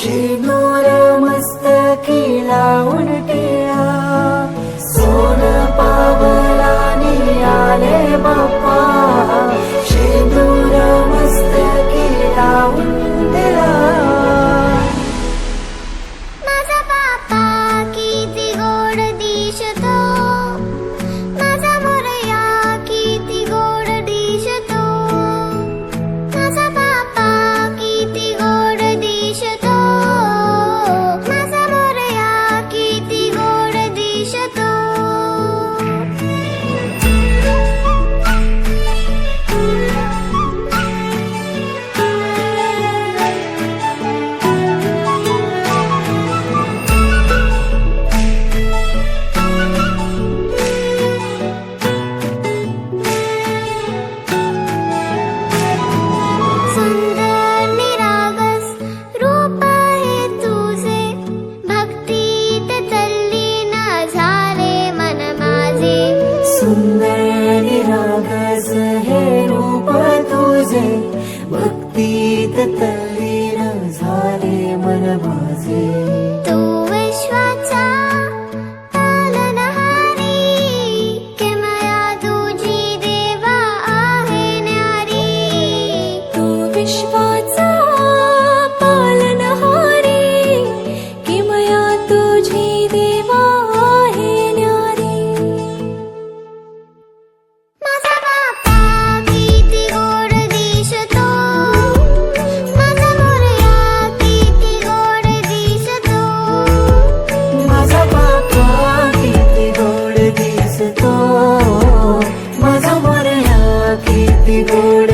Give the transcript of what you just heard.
शेंदूर मस्तकी लावून टिळा, सोन पावलाने आले बाप्पा, शेंदूर मस्तकी लावून टिळा. माझा बाप्पा किती गोड दिसतो, माझा मोरया किती गोड दिसतो, माझा बाप्पा किती गोड दिसतो, माझा मोरया किती गोड दिसतो. सुंदर निरागस रूप आहे तुझे, भक्तीत तल्लीन झाले मन माझे. सुंदर निरागस हे रूप तुझे, भक्तीत तल्लीन झाले मन माझे. तू विश्वाचा पालनहारी, किमया तुझी देवा आहे न्यारी. तू विश्वाचा पालनहारी, किमया तुझी देवा आहे न्यारी. माझा बाप्पा किती गोड दिसतो, माझा मोरया किती गोड दिसतो, माझा बाप्पा किती गोड दिसतो, माझा मोरया किती गोड